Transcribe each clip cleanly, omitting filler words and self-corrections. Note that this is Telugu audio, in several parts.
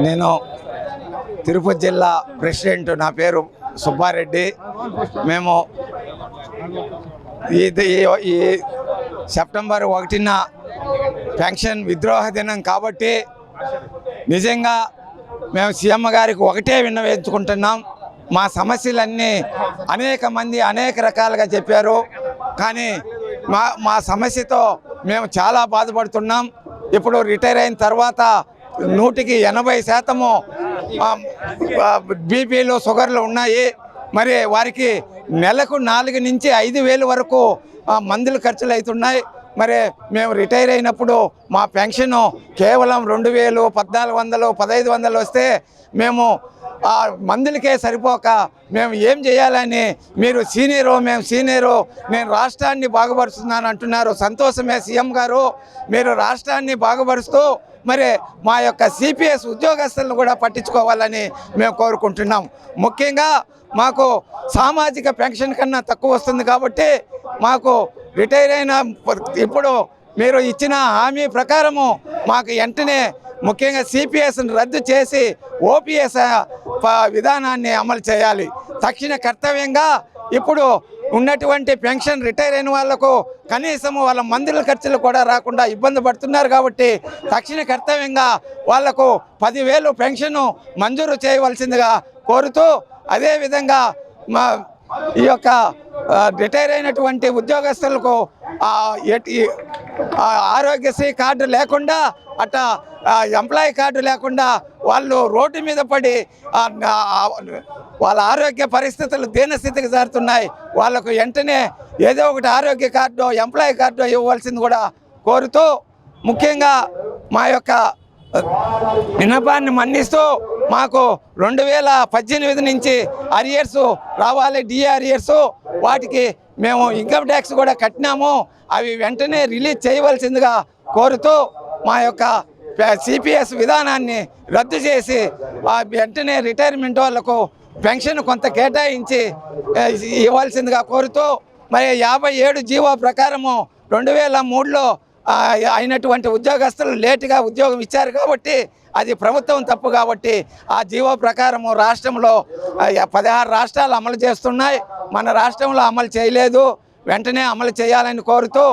నేను తిరుపతి జిల్లా ప్రెసిడెంట్. నా పేరు సుబ్బారెడ్డి. మేము ఈ సెప్టెంబర్ 1న పెన్షన్ విద్రోహ దినం కాబట్టి నిజంగా మేము సీఎం గారికి ఒకటే విన్నవించుకుంటున్నాం. మా సమస్యలన్నీ అనేక మంది అనేక రకాలుగా చెప్పారు, కానీ మా సమస్యతో మేము చాలా బాధపడుతున్నాం. ఇప్పుడు రిటైర్ అయిన తర్వాత 100% బీపీలు షుగర్లు ఉన్నాయి. మరి వారికి నెలకు 4 నుంచి 5,000 వరకు మందులు ఖర్చులు అవుతున్నాయి. మరి మేము రిటైర్ అయినప్పుడు మా పెన్షను కేవలం 2,000, 1,400, 1,500 వస్తే మేము మందులకే సరిపోక మేము ఏం చేయాలని, మీరు సీనియరు, మేము సీనియరు, నేను రాష్ట్రాన్ని బాగుపరుస్తున్నాను అంటున్నారు. సంతోషమే సీఎం గారు, మీరు రాష్ట్రాన్ని బాగుపరుస్తూ మరి మా యొక్క సిపిఎస్ ఉద్యోగస్తులను కూడా పట్టించుకోవాలని మేము కోరుకుంటున్నాం. ముఖ్యంగా మాకు సామాజిక పెన్షన్ కన్నా తక్కువ వస్తుంది కాబట్టి మాకు రిటైర్ అయిన ఇప్పుడు మీరు ఇచ్చిన హామీ ప్రకారము మాకు వెంటనే ముఖ్యంగా సిపిఎస్ను రద్దు చేసి ఓపీఎస్ విధానాన్ని అమలు చేయాలి. తక్షణ కర్తవ్యంగా ఇప్పుడు ఉన్నటువంటి పెన్షన్ రిటైర్ అయిన వాళ్లకు కనీసం వాళ్ళ మందుల ఖర్చులు కూడా రాకుండా ఇబ్బంది పడుతున్నారు కాబట్టి తక్షణ కర్తవ్యంగా వాళ్లకు 10,000 పెన్షను మంజూరు చేయవలసిందిగా కోరుతూ, అదేవిధంగా మా ఈ యొక్క రిటైర్ అయినటువంటి ఉద్యోగస్తులకు ఆరోగ్యశ్రీ కార్డు లేకుండా, అట్టా ఎంప్లాయీ కార్డు లేకుండా వాళ్ళు రోడ్డు మీద పడి వాళ్ళ ఆరోగ్య పరిస్థితులు దీనస్థితికి జారుతున్నాయి. వాళ్ళకు వెంటనే ఏదో ఒకటి ఆరోగ్య కార్డు, ఎంప్లాయీ కార్డు ఇవ్వవలసింది కూడా కోరుతూ, ముఖ్యంగా మా యొక్క విన్నపాన్ని మన్నిస్తూ మాకు 2018 నుంచి అరియర్స్ రావాలి, డిఆర్ఇయర్స్, వాటికి మేము ఇన్కమ్ ట్యాక్స్ కూడా కట్టినాము, అవి వెంటనే రిలీజ్ చేయవలసిందిగా కోరుతూ మా యొక్క సిపిఎస్ విధానాన్ని రద్దు చేసి వెంటనే రిటైర్మెంట్ వాళ్లకు పెన్షన్ కొంత కేటాయించి ఇవ్వాల్సిందిగా కోరుతూ, మరి 57 జీవో ప్రకారము 2003లో అయినటువంటి ఉద్యోగస్తులు లేటుగా ఉద్యోగం ఇచ్చారు కాబట్టి అది ప్రభుత్వం తప్పు కాబట్టి ఆ జీవో ప్రకారము రాష్ట్రంలో 16 రాష్ట్రాలు అమలు చేస్తున్నాయి. మన రాష్ట్రంలో అమలు చేయలేదు, వెంటనే అమలు చేయాలని కోరుతూ,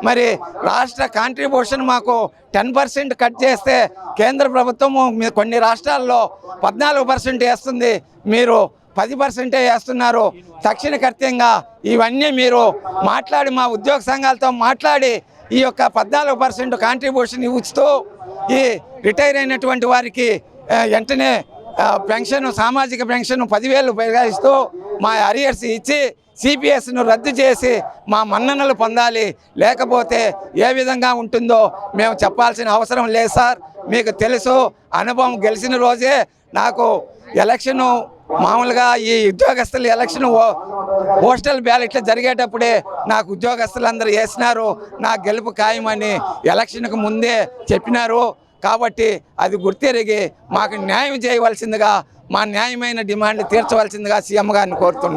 మరి రాష్ట్ర కాంట్రిబ్యూషన్ మాకు 10% కట్ చేస్తే కేంద్ర ప్రభుత్వము కొన్ని రాష్ట్రాల్లో 14% వేస్తుంది, మీరు 10% వేస్తున్నారు. తక్షణ కర్తవ్యంగా ఇవన్నీ మీరు మాట్లాడి మా ఉద్యోగ సంఘాలతో మాట్లాడి ఈ యొక్క 14% కాంట్రిబ్యూషన్ ఇస్తూ ఈ రిటైర్ అయినటువంటి వారికి వెంటనే పెన్షన్, సామాజిక పెన్షన్ 10,000 పైగా ఇస్తూ మా అరియర్స్ ఇచ్చి సిపిఎస్ను రద్దు చేసి మా మన్ననలు పొందాలి. లేకపోతే ఏ విధంగా ఉంటుందో మేము చెప్పాల్సిన అవసరం లేదు సార్. మీకు తెలుసు, అనుభవం గెలిచిన రోజే నాకు ఎలక్షను మామూలుగా ఈ ఉద్యోగస్తుల ఎలక్షన్ పోస్టల్ బ్యాలెట్లు జరిగేటప్పుడే నాకు ఉద్యోగస్తులందరూ వేసినారు, నా గెలుపు ఖాయమని ఎలక్షన్కు ముందే చెప్పినారు. కాబట్టి అది గుర్తెరిగి మాకు న్యాయం చేయవలసిందిగా, మా న్యాయమైన డిమాండ్లు తీర్చవలసిందిగా సీఎం గారిని కోరుతున్నాను.